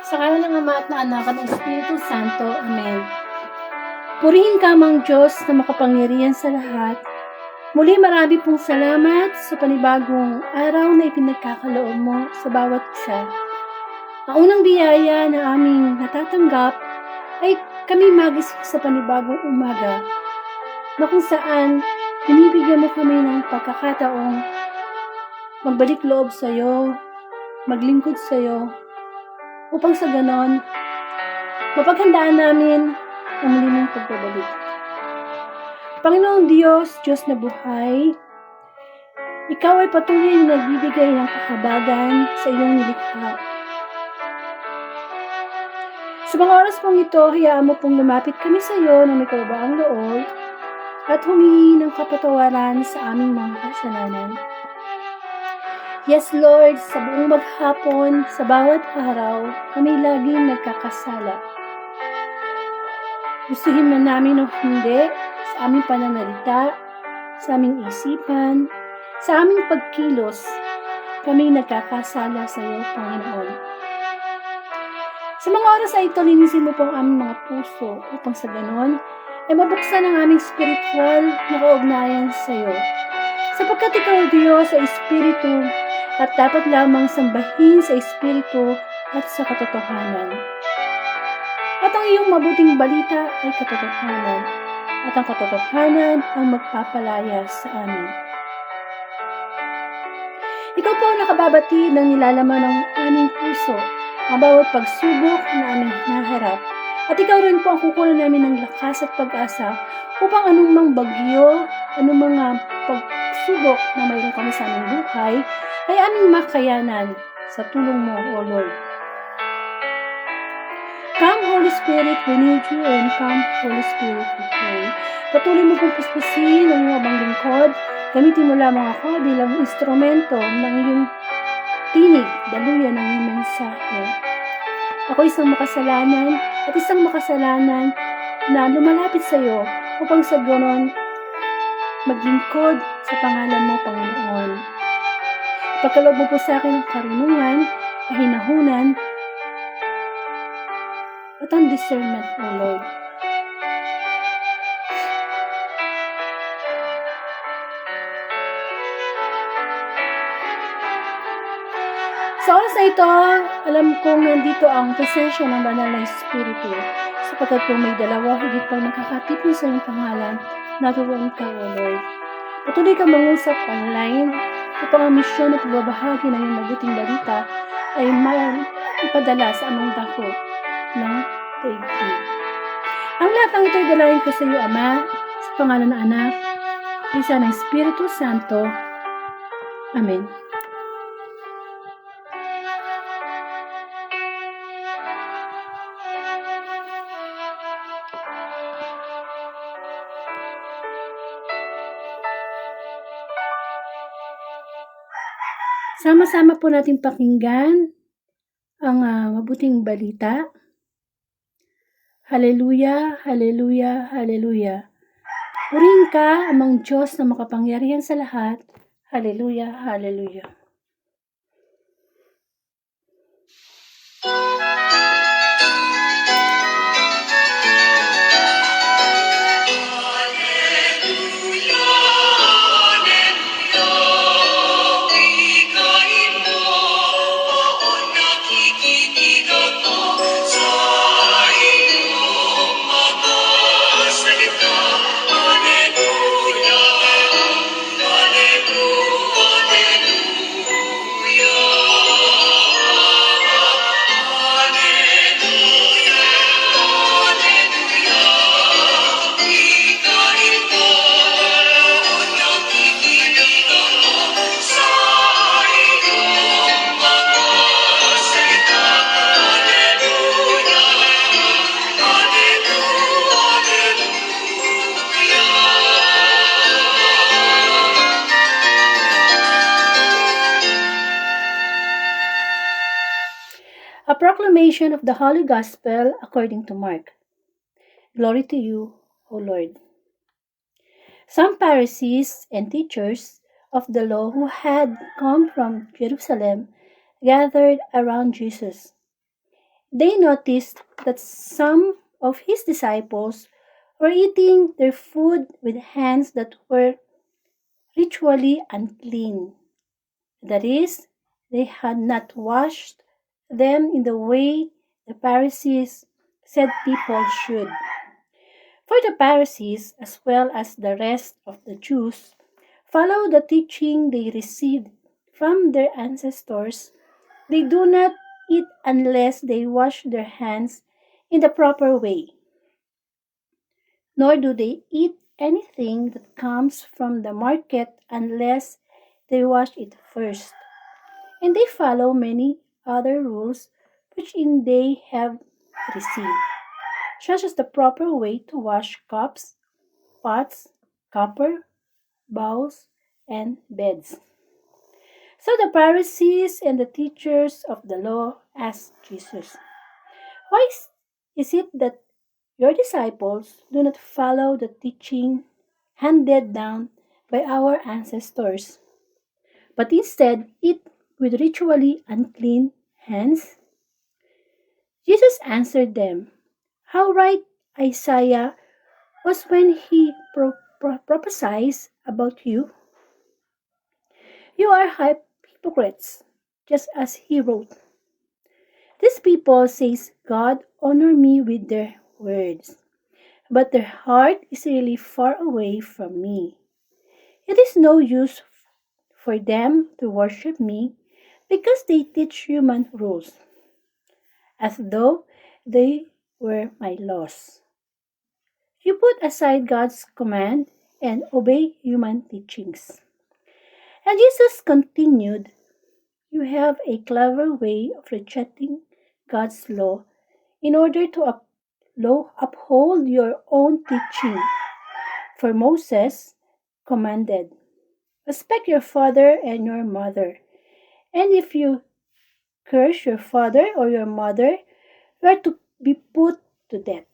Sa ngalan ng Ama at ng Anak at ng Espiritu Santo. Amen. Purihin ka, Mang Diyos na makapangyarihan sa lahat. Muli marami pong salamat sa panibagong araw na ipinagkakaloob mo sa bawat isa. Ang unang biyaya na aming natatanggap ay kami magising sa panibagong umaga na kung saan binibigyan mo kami ng pagkakataong magbalik loob sa iyo, maglingkod sa iyo, upang sa ganon, mapaghandaan namin ang muli mong pagbabalik. Panginoong Diyos, Diyos na buhay, Ikaw ay patuloy na nagbibigay ng kahabagan sa iyong nilikha. Sa mga oras pong ito, hayaan mo pong lumapit kami sa iyo na may kababaang loob at humingi ng kapatawaran sa aming mga kasalanan. Yes, Lord, sa buong maghapon, sa bawat araw, kami laging nagkakasala. Gustuhin man namin o hindi, sa aming pananalita, sa aming isipan, sa aming pagkilos, kami nagkakasala sa iyo, Panginoon. Sa mga oras ay ito, linisin mo po ang aming mga puso upang sa ganon ay mabuksan ang aming spiritual na kaugnayan sa iyo. Sapagkat ikaw, Diyos, ay Espiritu at dapat lamang sambahin sa Espiritu at sa katotohanan. At ang iyong mabuting balita ay katotohanan, at ang katotohanan ang magpapalaya sa amin. Ikaw po ang nakababati ng nilalaman ng aming puso, ang bawat pagsubok na aming hinaharap. At ikaw rin po ang kukunan namin ng lakas at pag-asa upang anumang bagyo, anumang pagsubok na mayroon kami sa aming buhay, ay aming makayanan sa tulong mo, O Lord. Come, Holy Spirit, we need you, and come, Holy Spirit, we pray. Patuloy mo pong puspusin ang iyong abang lingkod. Gamitin mo lamang ako bilang instrumento ng iyong tinig, daluyan ng iyong mensahe. Ako isang makasalanan at isang makasalanan na lumalapit sa iyo upang sa ganon maglingkod sa pangalan mo, Panginoon. Pagkaloob mo po sa akin ng karunungan, kahinahunan, at ang discernment, O Lord. Sa oras na ito, alam kong nandito ang presensya ng Banal na Espiritu, sapagkat kung may dalawa, higit pang nakakatipon sa iyong pangalan, naturoon ka, O Lord. Patuloy kang mangusap online upang ang misyon at pagbabahagi ng iyong mabuting balita ay ipadala sa amang dako ng daigdig. Ang lahat ng ito ay dalangin ko sa iyo, Ama, sa pangalan ng Anak, isa ng Espiritu Santo. Amen. Sama-sama po natin pakinggan ang mabuting balita. Haleluya, haleluya, haleluya. Purihin ka, Amang Diyos na makapangyarihan sa lahat. Haleluya, haleluya. A proclamation of the Holy Gospel according to Mark. Glory to you, O Lord. Some Pharisees and teachers of the law who had come from Jerusalem gathered around Jesus. They noticed that some of his disciples were eating their food with hands that were ritually unclean. That is, they had not washed them in the way the Pharisees said people should. For the Pharisees, as well as the rest of the Jews, follow the teaching they received from their ancestors. They do not eat unless they wash their hands in the proper way, nor do they eat anything that comes from the market unless they wash it first. And they follow many other rules which in they have received, such as the proper way to wash cups, pots, copper, bowls, and beds. So the Pharisees and the teachers of the law asked Jesus, "Why is it that your disciples do not follow the teaching handed down by our ancestors, but instead eat with ritually unclean hands?" Jesus answered them, "How right Isaiah was when he prophesied about you. You are hypocrites, just as he wrote. These people says God honor me with their words, but their heart is really far away from me. It is no use for them to worship me because they teach human rules, as though they were my laws. You put aside God's command and obey human teachings." And Jesus continued, "You have a clever way of rejecting God's law in order to uphold your own teaching. For Moses commanded, 'Respect your father and your mother. And if you curse your father or your mother, you are to be put to death.'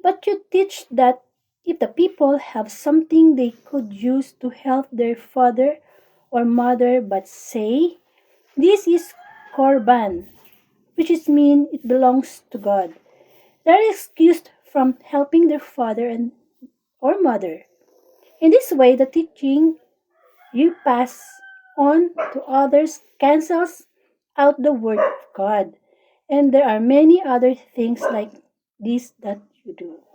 But you teach that if the people have something they could use to help their father or mother but say, 'This is korban,' which is mean it belongs to God, they are excused from helping their father and or mother. In this way, the teaching you pass on to others cancels out the word of God. And there are many other things like this that you do."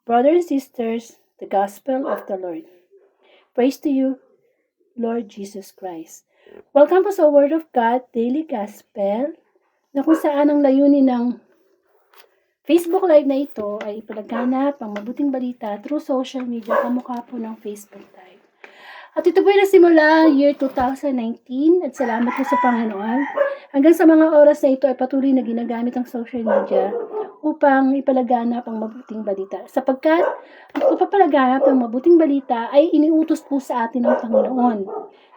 Brothers and sisters, the gospel of the Lord. Praise to you, Lord Jesus Christ. Welcome po sa Word of God Daily Gospel, na kung saan ang layunin ng Facebook Live na ito ay ipalaganap ang mabuting balita through social media, kamukha po ng Facebook Live. At ito po ay nasimula year 2019 at salamat po sa Panginoon. Hanggang sa mga oras na ito ay patuloy na ginagamit ang social media upang ipalaganap ang mabuting balita. Sapagkat ang pagpapalaganap ng mabuting balita ay iniutos po sa atin ng Panginoon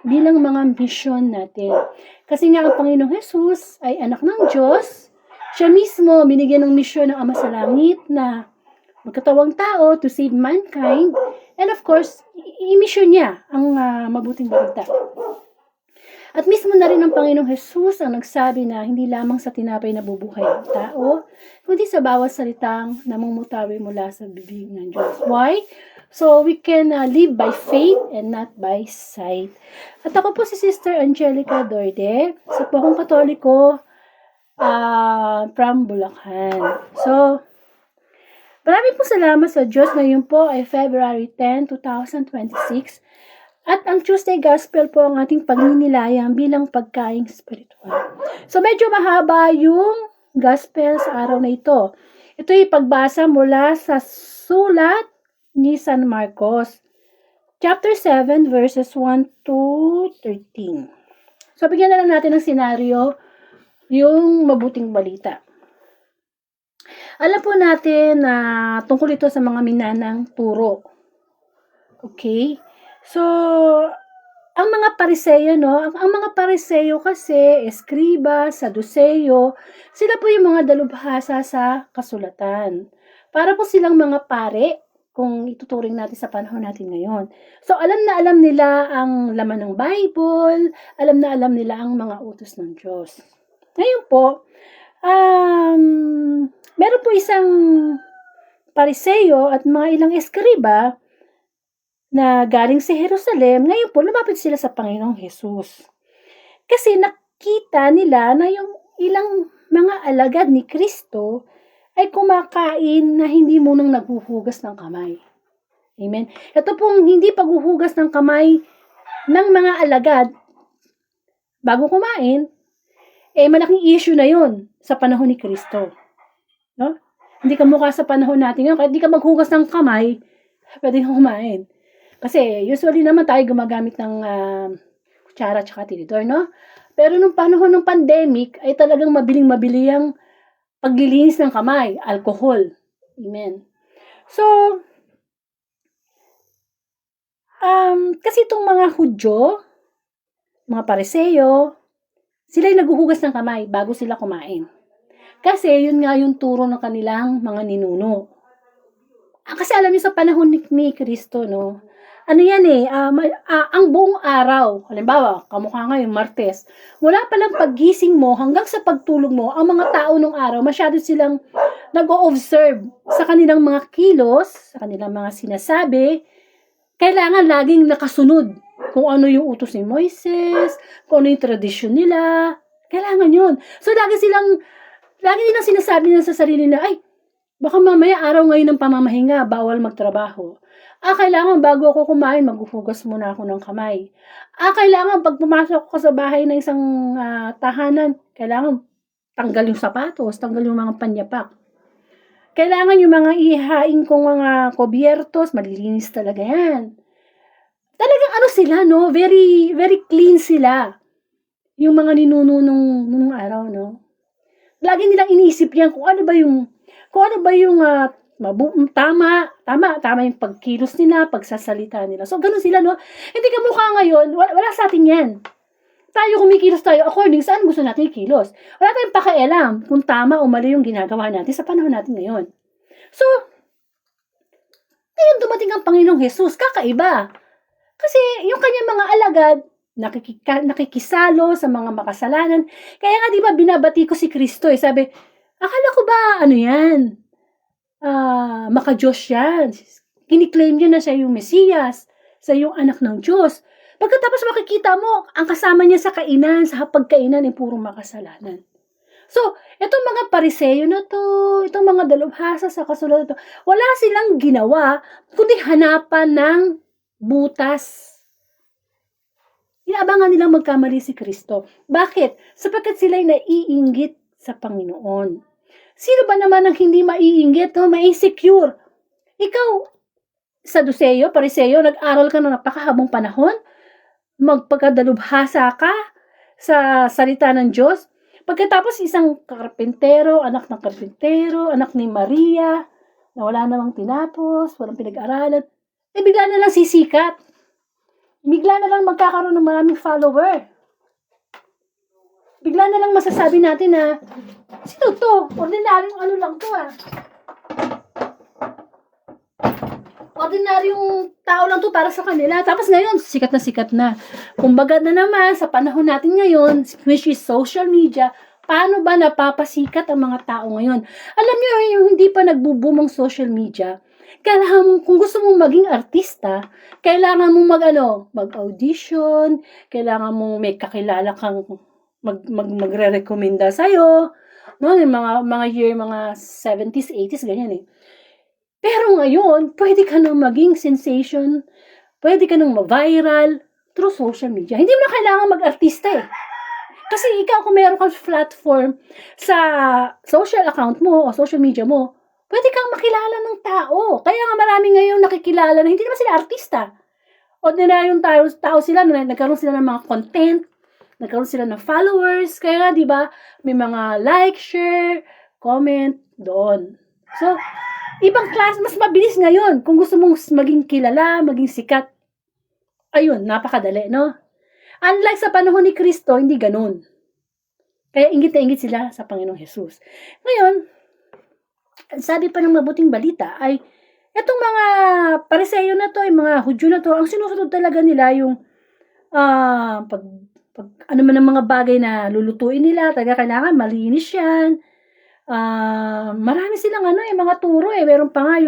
bilang mga misyon natin. Kasi nga ang Panginoong Jesus ay anak ng Diyos. Siya mismo binigyan ng misyon ng Ama sa Langit na magkatawang tao to save mankind. And of course, i-mission niya ang mabuting balita. At mismo na rin ng Panginoong Jesus ang nagsabi na hindi lamang sa tinapay nabubuhay ang tao, kundi sa bawat salitang namumutawi mula sa bibig ng Diyos. Why? So we can live by faith and not by sight. At ako po si Sister Angelica Dorde, sa po akong Katoliko from Bulacan. So, maraming po salamat sa Diyos. Ngayon po ay February 10, 2026. At ang Tuesday Gospel po ang ating pagninilayang bilang pagkaing spiritual. So medyo mahaba yung Gospel sa araw na ito. Ito ay pagbasa mula sa sulat ni San Marcos, chapter 7, verses 1 to 13. So bigyan na lang natin ng senaryo yung mabuting balita. Alam po natin na tungkol ito sa mga minanang turo. Okay? So, ang mga Pariseyo, ang mga Pariseyo kasi, Eskriba, Saduseyo, sila po yung mga dalubhasa sa kasulatan. Para po silang mga pare kung ituturing natin sa panahon natin ngayon. So, alam na alam nila ang laman ng Bible, alam na alam nila ang mga utos ng Diyos. Ngayon po, meron po isang Pariseo at mga ilang eskriba na galing sa Jerusalem. Ngayon po, lumapit sila sa Panginoong Jesus. Kasi nakita nila na yung ilang mga alagad ni Kristo ay kumakain na hindi munang naghuhugas ng kamay. Amen? Ito pong hindi paghuhugas ng kamay ng mga alagad bago kumain, malaking issue na yon sa panahon ni Kristo. No? Hindi ka mukha sa panahon natin ngayon, kahit hindi ka maghugas ng kamay, pwede kang kumain. Kasi usually naman tayo gumagamit ng kutsara at tinidor, no? Pero nung panahon ng pandemic, ay talagang mabiling-mabili ang paglilinis ng kamay, alcohol. Amen. So, kasi itong mga Hudyo, mga Pariseo, sila ay naghuhugas ng kamay bago sila kumain. Kasi yun nga yung turo ng kanilang mga ninuno. Kasi alam niyo sa panahon ni Kristo, no? Ano yan ang buong araw, halimbawa, kamukha ngayon, Martes, mula palang paggising mo hanggang sa pagtulog mo, ang mga tao nung araw, masyado silang nag-o-observe sa kanilang mga kilos, sa kanilang mga sinasabi, kailangan laging nakasunod kung ano yung utos ni Moises, kung ano yung tradisyon nila, kailangan yun. So, lagi nilang sinasabi nila sa sarili na, ay, baka mamaya araw ngayon ng pamamahinga, bawal magtrabaho. Kailangan bago ako kumain, maghuhugas muna ako ng kamay. Kailangan pag pumasok ko sa bahay ng isang tahanan, kailangan tanggal yung sapatos, tanggal yung mga panyapak. Kailangan yung mga ihain kong mga kobyertos, malilinis talaga yan. Talagang ano sila, no? Very, very clean sila. Yung mga ninuno nung araw, no? Lagi nilang iniisip yan kung ano ba yung tama yung pagkilos nila, pagsasalita nila. So, ganun sila, no? Hindi ka mukha ngayon, wala sa atin yan. Tayo kumikilos tayo according saan gusto natin ikilos. Wala tayong pakialam kung tama o mali yung ginagawa natin sa panahon natin ngayon. So, ngayon dumating ang Panginoong Jesus, kakaiba. Kasi yung kanyang mga alagad, nakikisalo sa mga makasalanan. Kaya nga, di ba, binabati ko si Kristo, sabi, akala ko ba, ano yan? Maka-Diyos yan. Kiniklaim niya na siya yung Mesiyas, sa yung anak ng Diyos. Pagkatapos makikita mo, ang kasama niya sa kainan, sa hapagkainan, ay puro makasalanan. So, itong mga Pariseo na to, itong mga dalubhasa sa kasulatan to, wala silang ginawa, kundi hanapan ng butas. Inaabangan nilang magkamali si Kristo. Bakit? Sapagkat sila'y naiinggit sa Panginoon. Sino ba naman ang hindi maiinggit, ma-insecure? Ikaw, Saduceo, Pariseo, nag-aral ka na napakahabang panahon, magpagkadalubhasa ka sa salita ng Diyos. Pagkatapos isang karpentero, anak ng karpentero, anak ni Maria, na wala namang tinapos, walang pinag-aralan, bigla na lang sisikat. Bigla na lang magkakaroon ng maraming follower. Bigla na lang masasabi natin na, sino to? Ordinaryong ano lang to Ordinaryong tao lang to para sa kanila. Tapos ngayon, sikat na. Kumbaga na naman, sa panahon natin ngayon, which is social media, paano ba napapasikat ang mga tao ngayon? Alam niyo, yung hindi pa nagbo-boom ang social media, kailangan kung gusto mong maging artista, kailangan mong mag-audition, kailangan mong may kakilala kang magre-recommenda sa'yo, no? Yung mga 70s, 80s, ganyan Pero ngayon, pwede ka nang maging sensation, pwede ka nang ma-viral through social media. Hindi mo na kailangan mag-artista Kasi ikaw, kung meron kang platform sa social account mo o social media mo, pwede kang makilala ng tao. Kaya nga marami ngayon nakikilala na hindi naman sila artista. Ordinaryong tao sila, nagkaroon sila ng mga content, nagkaroon sila ng followers, kaya nga, di ba, may mga like, share, comment doon. So, ibang class, mas mabilis ngayon. Kung gusto mong maging kilala, maging sikat, ayun, napakadali, no? Unlike sa panahon ni Kristo, hindi ganun. Kaya inggit na inggit sila sa Panginoong Jesus. Ngayon, sabi pa ng mabuting balita ay, Etong mga Pariseo na to, yung mga Hudyo na to, ang sinusunod talaga nila yung pag ano man ang mga bagay na lulutuin nila, talaga kailangan malinis yan. Marami silang mga turo meron pa nga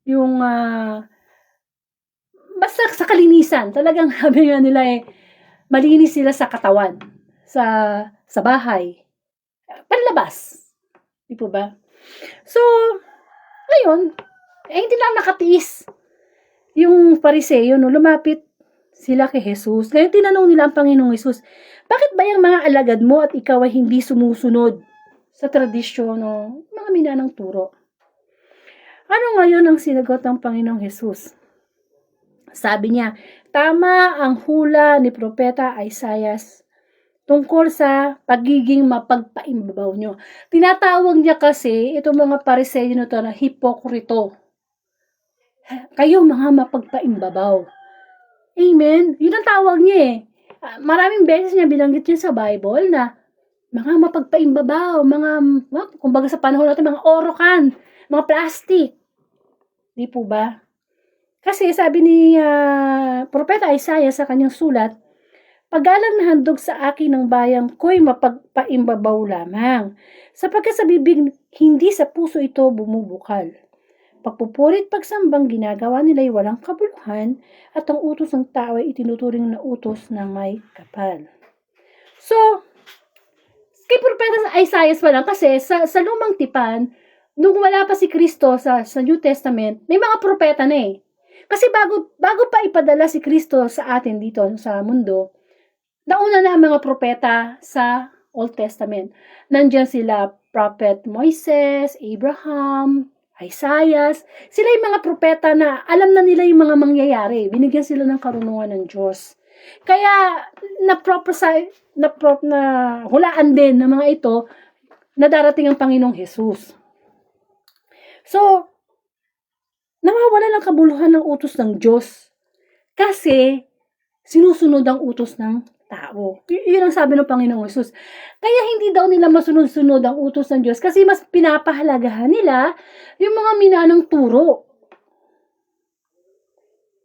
yung basta sa kalinisan, talagang sabi nga nila malinis sila sa katawan, sa bahay, panlabas. Di po ba? So, ngayon, hindi lang nakatiis yung Pariseo, no, lumapit sila kay Jesus. Ngayon, tinanong nila ang Panginoong Jesus, bakit ba yung mga alagad mo at ikaw ay hindi sumusunod sa tradisyon o mga minanang turo? Ano ngayon ang sinagot ng Panginoong Jesus? Sabi niya, tama ang hula ni Propeta Isaias tungkol sa pagiging mapagpaimbabaw nyo. Tinatawag niya kasi itong mga Pariseo na to na hipokrito. Kayo mga mapagpaimbabaw. Amen? Yun ang tawag niya Maraming beses niya binanggit yun sa Bible na mga mapagpaimbabaw, kumbaga sa panahon natin, mga orokan, mga plastic. Di po ba? Kasi sabi ni Propeta Isaiah sa kanyang sulat, paggalang na handog sa akin ng bayang ko'y mapagpaimbabaw lamang, sapagkat sa bibig hindi sa puso ito bumubukal. Pagpupurit pagsambang ginagawa nila'y walang kabuluhan at ang utos ng tao ay itinuturing na utos ng may kapal. So, kay Propeta Isaiah pa lang kasi sa lumang tipan, nung wala pa si Kristo sa New Testament, may mga propeta na Kasi bago pa ipadala si Kristo sa atin dito sa mundo, nauna na ang mga propeta sa Old Testament. Nandiyan sila Prophet Moises, Abraham, Isaiah. Sila yung mga propeta na alam na nila yung mga mangyayari. Binigyan sila ng karunungan ng Diyos. Kaya na hulaan din ng mga ito na darating ang Panginoong Jesus. So, nawawala ng kabuluhan ng utos ng Diyos kasi sinusunod ang utos ng tao. Yun ang sabi ng Panginoong Jesus. Kaya hindi daw nila masunod-sunod ang utos ng Diyos kasi mas pinapahalagahan nila yung mga minanang turo.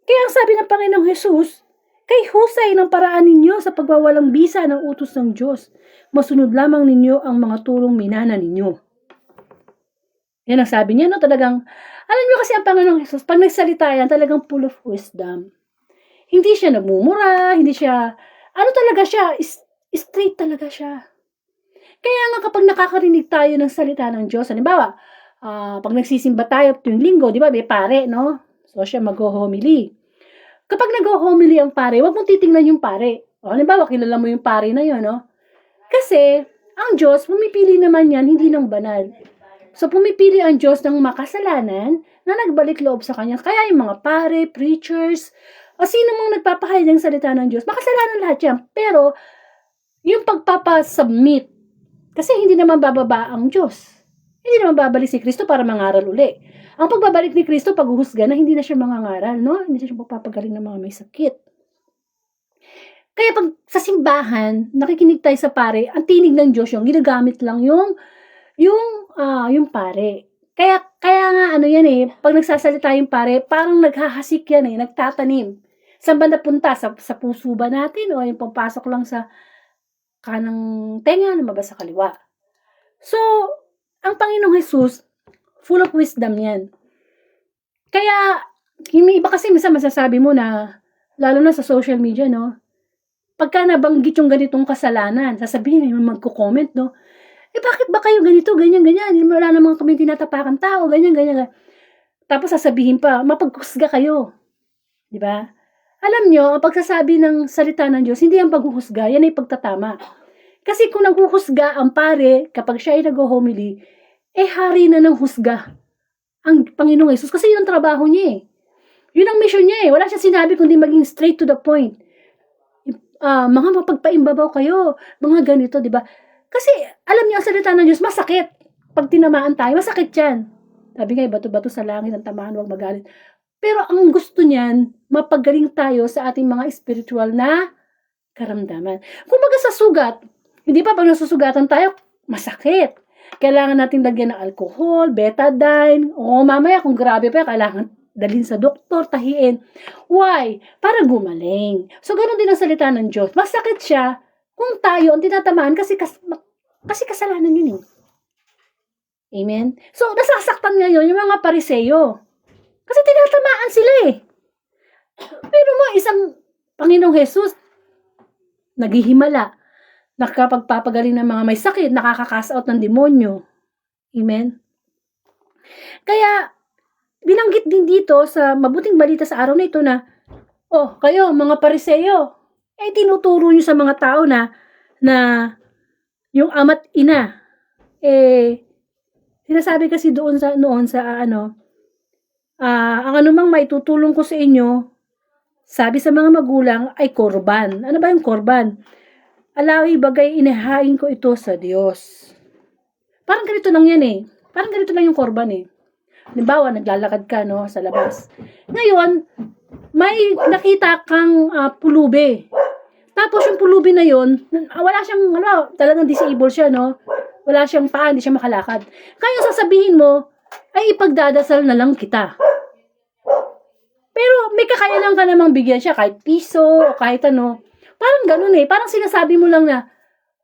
Kaya ang sabi ng Panginoong Jesus, kay husay ng paraan ninyo sa pagwawalang bisa ng utos ng Diyos. Masunod lamang ninyo ang mga turong minana ninyo. Yan ang sabi niya, no? Talagang, alam niyo kasi ang Panginoong Jesus, pag nagsalita yan, talagang full of wisdom. Hindi siya nagmumura, hindi siya, talaga siya, straight talaga siya. Kaya nga kapag nakakarinig tayo ng salita ng Diyos, halimbawa, pag nagsisimba tayo tuwing linggo, di ba, may pare, no? So siya mag-homily. Kapag nag-homily ang pare, huwag mong titingnan yung pare. Halimbawa, kilala mo yung pare na yun, no? Kasi, ang Diyos, pumipili naman yan, hindi ng banal. So, pumipili ang Diyos ng makasalanan na nagbalik loob sa Kanya. Kaya yung mga pare, preachers, o sino mang nagpapahayag ng salita ng Diyos, makasalanan lahat yan. Pero, yung pagpapasubmit, kasi hindi naman bababa ang Diyos. Hindi naman babalik si Kristo para mangaral uli. Ang pagbabalik ni Kristo, paghuhusga na, hindi na siya mangangaral, no? Hindi siya magpapagaling ng mga may sakit. Kaya pag sa simbahan, nakikinig tayo sa pare, ang tinig ng Diyos yung ginagamit lang yung pare. Kaya nga pag nagsasalita yung pare, parang naghahasik yan nagtatanim. Saan ba napunta? Sa puso ba natin? O yung papasok lang sa kanang tenga, lumabas sa kaliwa? So, ang Panginoong Jesus, full of wisdom yan. Kaya, yung iba kasi minsan masasabi mo na, lalo na sa social media, no? Pagka nabanggit yung ganitong kasalanan, sasabihin yung magko-comment, no? Bakit ba kayo ganito, ganyan? Wala namang kami tinatapakan tao, ganyan. Tapos sasabihin pa, mapaghusga kayo. Di ba? Alam nyo, ang pagsasabi ng salita ng Diyos, hindi ang paghuhusga, yan ay pagtatama. Kasi kung naghuhusga ang pare, kapag siya ay nag-homily, hari na ng husga ang Panginoong Jesus. Kasi yun ang trabaho niya Yun ang mission niya Wala siya sinabi kundi maging straight to the point. Mga mapagpaimbabaw kayo, mga ganito, di ba? Kasi, alam niyo, ang salita ng Diyos, masakit. Pag tinamaan tayo, masakit yan. Sabi nga, bato-bato sa langit, ang tamaan, huwag magalit. Pero ang gusto niyan, mapagaling tayo sa ating mga spiritual na karamdaman. Kung baga sa sugat, hindi pa pag nasusugatan tayo, masakit. Kailangan natin lagyan ng alcohol, betadine, o mamaya kung grabe pa, kailangan dalhin sa doktor, tahiin. Why? Para gumaling. So, ganun din ang salita ng Diyos. Masakit siya kung tayo ang tinatamaan kasi kasalanan yun eh. Amen? So, nasasaktan ngayon yung mga Pariseo. Kasi tinatamaan sila eh. Pero mo, isang Panginoong Jesus, naghihimala, nakapagpapagaling ng mga may sakit, nakaka-cast out ng demonyo. Amen? Kaya, binanggit din dito sa mabuting balita sa araw na ito na, kayo, mga Pariseo, tinuturo nyo sa mga tao na yung ama't ina, sinasabi kasi noon sa ang anumang maitutulong ko sa inyo, sabi sa mga magulang, ay korban. Ano ba yung korban? Alawi bagay inahain ko ito sa Diyos. Parang ganito lang yan eh. Parang ganito lang yung korban eh. Halimbawa, naglalakad ka sa labas. Ngayon, may nakita kang pulubi. Tapos yung pulubi na yun, wala siyang, talagang disabled siya, wala siyang paa, hindi siya makalakad. Kaya sasabihin mo, ay ipagdadasal na lang kita. Pero may kakayanan ka namang bigyan siya, kahit piso, o kahit ano. Parang ganun eh. Parang sinasabi mo lang na,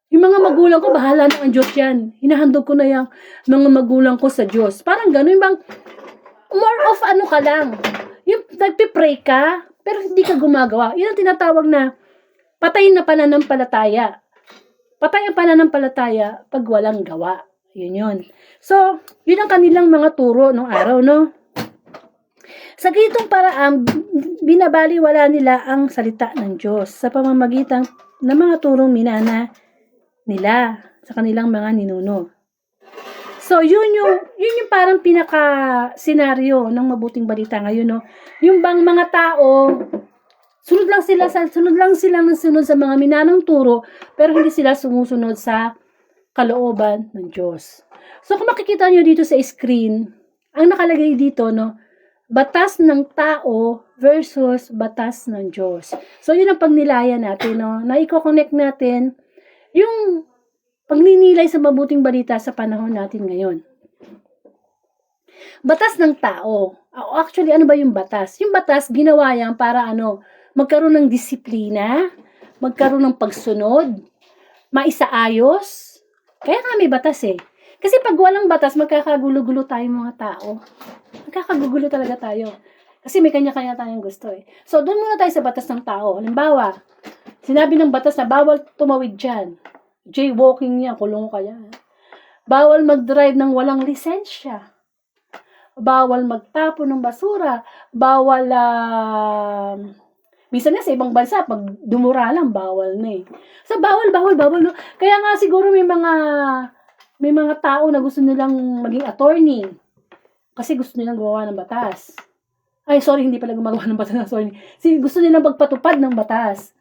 yung mga magulang ko, bahala na ang Diyos yan. Hinahandog ko na yung mga magulang ko sa Diyos. Parang gano'n. Yung bang, more of ano ka lang. Yung nagpipray ka, pero hindi ka gumagawa. Yun ang tinatawag na patay na pananampalataya. Patay ang pananampalataya pag walang gawa. Yun. So, yun ang kanilang mga turo nung araw, Sa ganitong paraan, binabaliwala nila ang salita ng Diyos sa pamamagitan ng mga turong minana nila sa kanilang mga ninuno. So, yun yung parang pinaka-senaryo ng mabuting balita ngayon, Yung bang mga tao, sunod lang sila sa mga minanang turo, pero hindi sila sumusunod sa kalooban ng Diyos. So, kung makikita nyo dito sa screen, ang nakalagay dito, batas ng tao versus batas ng Diyos. So, yun ang pagnilaya natin, na i-connect natin yung pagninilay sa mabuting balita sa panahon natin ngayon. Batas ng tao. Actually, ano ba yung batas? Yung batas, ginawa yan para magkaroon ng disiplina, magkaroon ng pagsunod, maisaayos. Kaya nga may batas eh. Kasi pag walang batas, magkakagulo-gulo tayo mga tao. Magkakagulo talaga tayo. Kasi may kanya-kanya tayong gusto eh. So, doon muna tayo sa batas ng tao. Halimbawa, sinabi ng batas na bawal tumawid dyan. Jaywalking niya, kulong ka yan. Bawal mag-drive ng walang lisensya. Bawal magtapon ng basura. Bawal, minsan nga sa ibang bansa, pag dumura lang, bawal na eh. So, bawal. No? Kaya nga siguro may mga tao na gusto nilang maging attorney. Kasi gusto nilang gumawa ng batas. Ay, sorry, hindi pala gumagawa ng batas. Sorry. Gusto nilang magpatupad ng batas.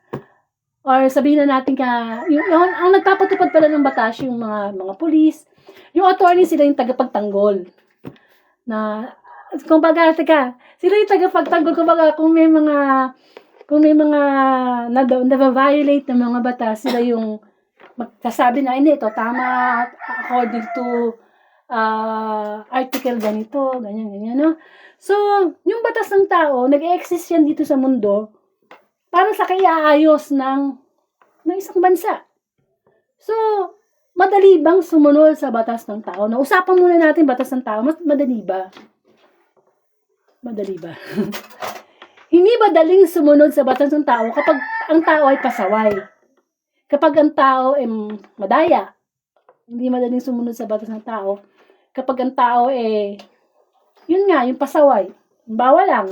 Or sabihin na natin ang nagpapatupad pala ng batas, yung mga pulis. Yung attorney, sila yung tagapagtanggol. Sila yung tagapagtanggol. Kung may mga na-violate ng mga batas, sila yung magsasabi na, hindi, ito tama, according to article ganito, ganyan, So, yung batas ng tao, nag-exist yan dito sa mundo para sa kaiaayos ng isang bansa. So, madali bang sumunod sa batas ng tao? Usapan muna natin batas ng tao. Madali ba? Madali ba? Hindi madaling sumunod sa batas ng tao kapag ang tao ay pasaway. Kapag ang tao ay madaya, hindi madaling sumunod sa batas ng tao. Kapag ang tao yun nga, yung pasaway. Bawal lang.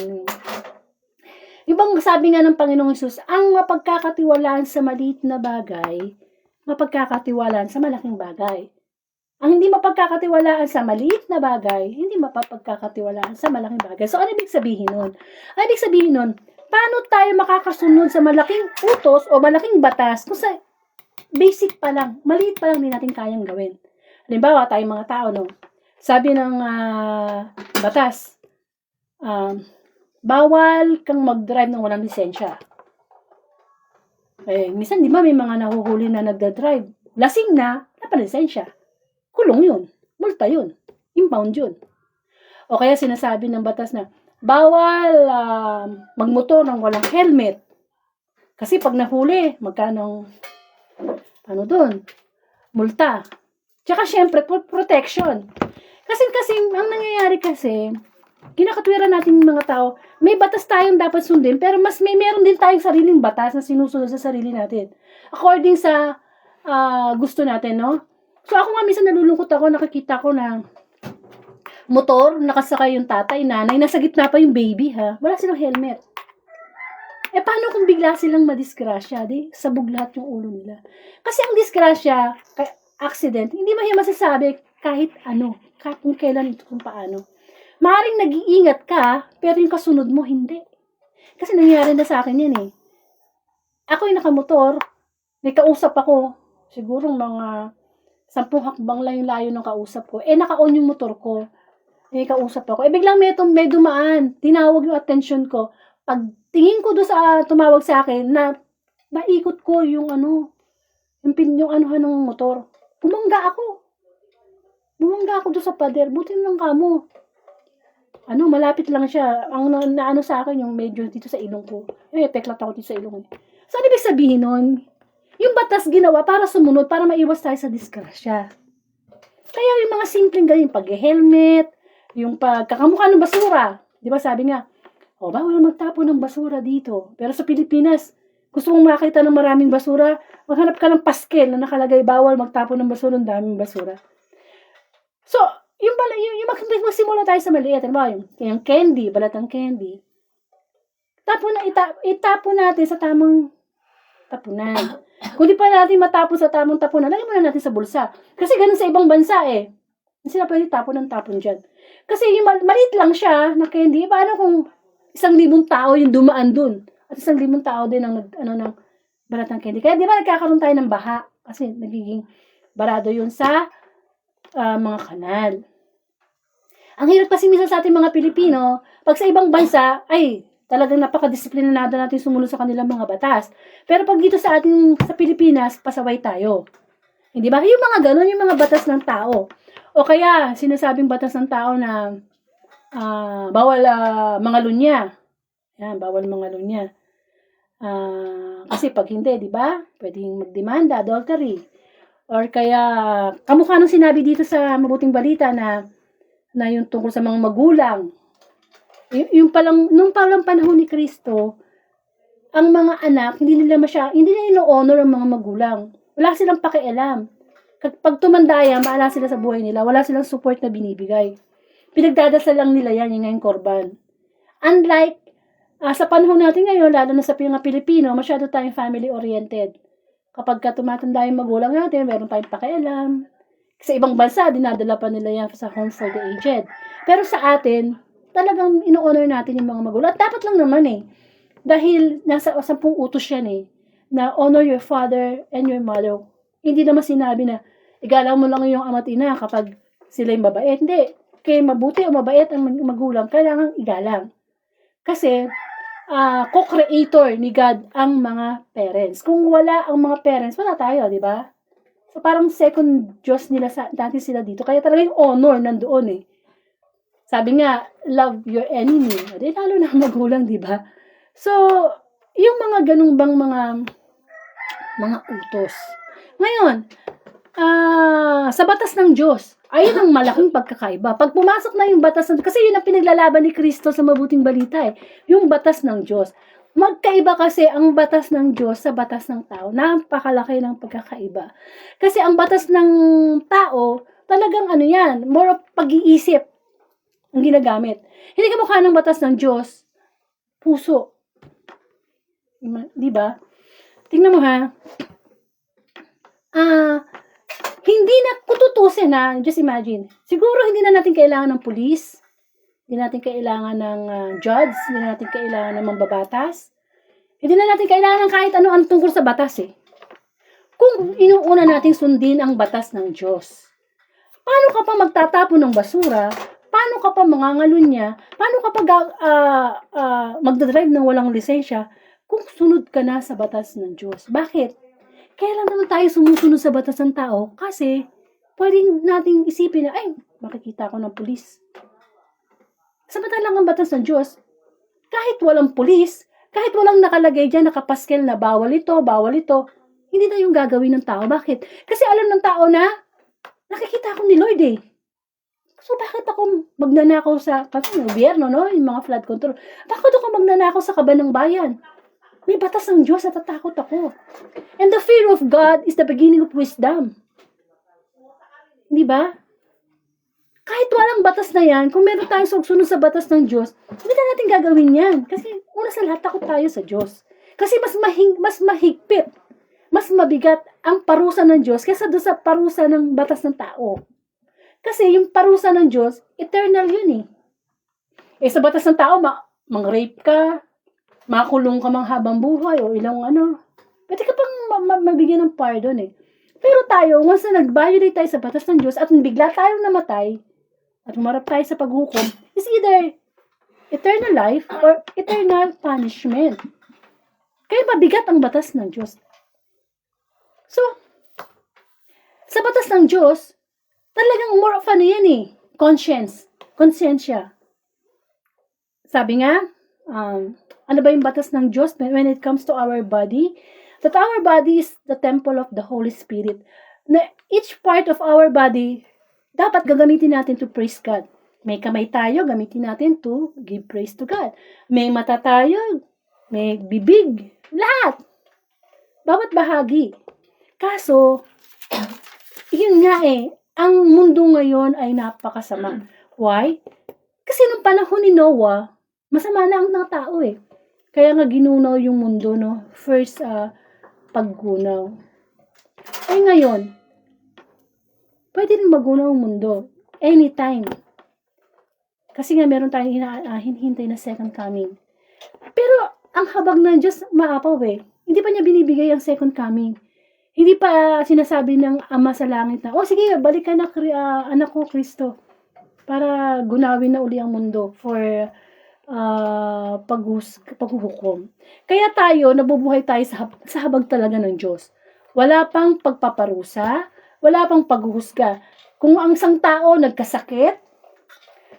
Ibang sabi nga ng Panginoong Hesus, ang mapagkakatiwalaan sa maliit na bagay, mapagkakatiwalaan sa malaking bagay. Ang hindi mapagkakatiwalaan sa maliit na bagay, hindi mapapagkakatiwalaan sa malaking bagay. So, ano ibig sabihin nun? Ano ibig sabihin nun? Paano tayo makakasunod sa malaking utos o malaking batas kung sa basic pa lang, maliit pa lang din natin kayang gawin? Halimbawa, tayong mga tao, sabi ng batas, bawal kang mag-drive ng walang lisensya. Minsan, di ba, may mga nahuhuli na nagda-drive. Lasing na, lisensya. kulong yun. Multa yun. Impound yun. O kaya sinasabi ng batas na bawal magmotor ng walang helmet. Kasi pag nahuli, magkano doon? Multa. Tsaka syempre, protection. Kasi ang nangyayari kasi, kinakatwiran natin ng mga tao, may batas tayong dapat sundin, pero meron din tayong sariling batas na sinusunod sa sarili natin. According sa gusto natin, no? So ako nga minsan nalulungkot ako, nakikita ko na motor, nakasakay yung tatay, nanay, nasa gitna pa yung baby, ha? Wala silang helmet. Paano kung bigla silang madisgrasya? Di, sabog lahat yung ulo nila. Kasi ang disgrasya, accident, hindi mo masasabi kahit ano, kung kailan ito, kung paano. Maaaring nag-iingat ka, pero yung kasunod mo, hindi. Kasi nangyari na sa akin yan eh. Ako yung nakamotor, may kausap ako, siguro mga 10 hakbang lang yung layo ng kausap ko. Naka-on yung motor ko. May kausap ako. Biglang may dumaan. Tinawag yung attention ko. Pag tingin ko doon sa tumawag sa akin, na naikot ko yung yung anuhan ng motor. Bumangga ako doon sa pader. Buti lang kamo. Malapit lang siya. Ang naano sa akin, yung medyo dito sa ilong ko. Peklat ako dito sa ilong. So, ano ibig sabihin nun? Yung batas ginawa para sumunod, para maiwas tayo sa disgrasya. Kaya yung mga simpleng ganyan, pag-helmet, yung pagkakamukha ng basura. Di ba sabi nga, bawal magtapon ng basura dito. Pero sa Pilipinas, gusto mong makita ng maraming basura, maghanap ka ng paskel na nakalagay, bawal magtapon ng basura, ng daming basura. So, yung magsimula tayo sa maliit, yung candy, balatang candy. Itapon natin sa tamang tapunan. Kung di pa natin matapon sa tamang tapunan, lagyan muna natin sa bulsa. Kasi ganun sa ibang bansa eh. Hindi sila pwede tapon dyan. Kasi yung maliit lang siya na candy, paano kung 1,000 tao yung dumaan dun? At 1,000 tao din ang ng balatang candy. Kaya di ba nagkakaroon tayo ng baha? Kasi nagiging barado yun sa mga kanal. Ang hirap kasi minsan sa ating mga Pilipino, pag sa ibang bansa, ay talagang napaka-disiplinado natin sumunod sa kanilang mga batas. Pero pag dito sa Pilipinas, pasaway tayo. Hindi ba? Yung mga ganun, yung mga batas ng tao. O kaya, sinasabing batas ng tao na bawal mga lunya. Yan, bawal mga lunya. Kasi pag hindi, di ba? Pwedeng magdemanda, adultery. Or kaya, kamukha nung sinabi dito sa Mabuting Balita na yung tungkol sa mga magulang. Nung palang panahon ni Kristo, ang mga anak, hindi nila ino-honor ang mga magulang. Wala silang pakialam. Pag tumandaya, maala sila sa buhay nila, wala silang support na binibigay. Pinagdadasal lang nila yan, yung ngayong korban. Unlike, sa panahon natin ngayon, lalo na sa mga Pilipino, masyado tayong family-oriented. Kapag tumatanda yung magulang natin, meron tayong pakialam. Sa ibang bansa, dinadala pa nila yan sa home for the aged. Pero sa atin, talagang ino-honor natin yung mga magulang. At dapat lang naman eh. Dahil nasa 10 utos yan eh. Na honor your father and your mother. Hindi naman sinabi na igalang mo lang yung ama't ina kapag sila yung mabait. Hindi. Kaya mabuti o mabait ang magulang, kailangan igalang. Kasi, co-creator ni God ang mga parents. Kung wala ang mga parents, wala tayo, di ba? So, parang second Diyos nila dati sila dito. Kaya talaga yung honor nandoon eh. Sabi nga, love your enemy. Di, lalo na magulang, di ba? So, yung mga ganung bang mga utos. Ngayon, sa batas ng Diyos, ayun ang malaking pagkakaiba. Pag pumasok na yung batas kasi yun ang pinaglalaban ni Kristo sa Mabuting Balita eh. Yung batas ng Diyos. Magkaiba kasi ang batas ng Diyos sa batas ng tao. Napakalaki ng pagkakaiba. Kasi ang batas ng tao, talagang yan, more of pag-iisip ang ginagamit. Hindi kamukha ng batas ng Diyos, puso. Di ba? Tingnan mo ha. Hindi na kututusin na, just imagine. Siguro hindi na natin kailangan ng pulis, hindi natin kailangan ng judge, hindi na natin kailangan ng mambabatas, hindi na natin kailangan ng kahit ano-ano tungkol sa batas eh. Kung inuuna natin sundin ang batas ng Diyos. Paano ka pa magtatapon ng basura? Paano ka pa mangangalunya? Paano ka pa magdadrive ng walang lisensya kung sunod ka na sa batas ng Diyos? Bakit? Kaya lang naman tayo sumusunod sa batas ng tao kasi pwedeng nating isipin na, ay, makikita ko ng pulis. Samantalang ang batas ng Diyos, kahit walang pulis, kahit walang nakalagay dyan, nakapaskel na bawal ito, hindi na yung gagawin ng tao. Bakit? Kasi alam ng tao na, nakikita ako ni Lord eh. So, bakit ako magnanakaw sa gobyerno, no? Yung mga flood control. Bakit ako magnanakaw sa kaba ng bayan? May batas ng Diyos, natatakot ako. And the fear of God is the beginning of wisdom. Di ba? Kahit walang batas na yan, kung meron tayong sugsunod sa batas ng Diyos, hindi na natin gagawin yan. Kasi una sa lahat, takot tayo sa Diyos. Kasi mas mahigpit, mas mabigat ang parusa ng Diyos kaysa doon sa parusa ng batas ng tao. Kasi yung parusa ng Diyos, eternal yun eh. Eh sa batas ng tao, mang-rape ka, makulong ka mang habang buhay, o ilang ano. Pwede ka pang mabigyan ng pardon eh. Pero tayo, once na nag-violate tayo sa batas ng Diyos at bigla tayong namatay, at humarap tayo sa paghukom, is either eternal life or eternal punishment. Kaya mabigat ang batas ng Diyos. So, sa batas ng Diyos, talagang more of ano yan eh, konsensya. Sabi nga, ano ba yung batas ng Diyos when it comes to our body? That our body is the temple of the Holy Spirit. Na each part of our body, dapat gagamitin natin to praise God. May kamay tayo, gamitin natin to give praise to God. May mata tayo, may bibig, lahat. Bawat bahagi. Kaso, yun nga eh, ang mundo ngayon ay napakasama. Why? Kasi nung panahon ni Noah, masama na ang mga tao eh. Kaya nga ginunaw yung mundo, no? First, paggunaw. Ay ngayon, pwede rin magunaw ang mundo. Anytime. Kasi nga meron tayong hinihintay na second coming. Pero, ang habag ng Diyos, maapaw eh. Hindi pa niya binibigay ang second coming. Hindi pa sinasabi ng Ama sa langit na, sige, balik ka na, anak ko, Kristo. Para gunawin na uli ang mundo for paghuhukom. Kaya tayo, nabubuhay tayo sa habag talaga ng Diyos. Wala pang pagpaparusa, wala pang paghuhusga. Kung ang isang tao nagkasakit,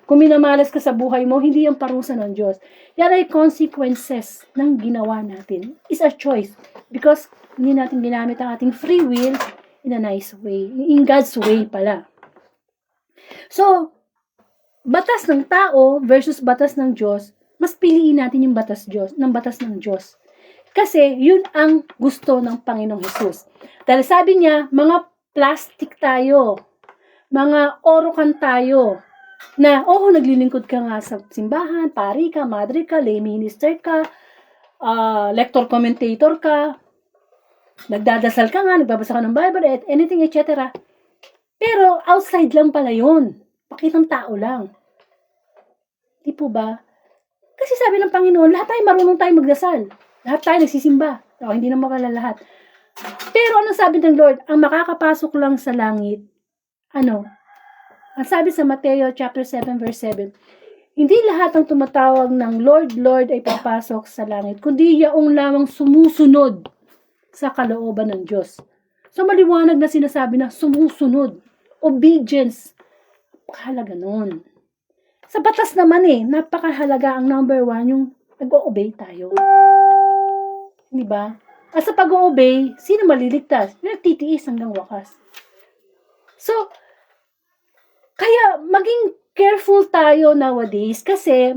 kung minamalas ka sa buhay mo, hindi yung parusa ng Diyos. Yan ay consequences ng ginawa natin. It's a choice. Because hindi natin ginamit ang ating free will in a nice way. In God's way pala. So, batas ng tao versus batas ng Diyos, mas piliin natin yung batas ng Diyos. Kasi, yun ang gusto ng Panginoong Hesus. Dahil sabi niya, mga plastic tayo, mga orokan tayo, na, naglilingkod ka nga sa simbahan, pari ka, madre ka, lay minister ka, lector commentator ka, nagdadasal ka nga, nagbabasa ka ng Bible, anything, etc. Pero, outside lang pala yun. Pakitang tao lang. Di po ba? Kasi sabi ng Panginoon, lahat tayo marunong tayo magdasal. Lahat tayo nagsisimba. Hindi naman pala lahat. Pero ano sabi ng Lord? Ang makakapasok lang sa langit, ang sabi sa Mateo chapter 7 verse 7, hindi lahat ng tumatawag ng Lord, Lord ay papasok sa langit, kundi yaong lamang sumusunod sa kalooban ng Diyos. So maliwanag na sinasabi na sumusunod. Obedience. Napakahalaga nun. Sa batas naman napakahalaga ang number 1, yung nag-o-obey tayo. Diba? At sa pag-o-obey, sino maliligtas? Yung nagtitiis hanggang wakas. So, kaya maging careful tayo nowadays kasi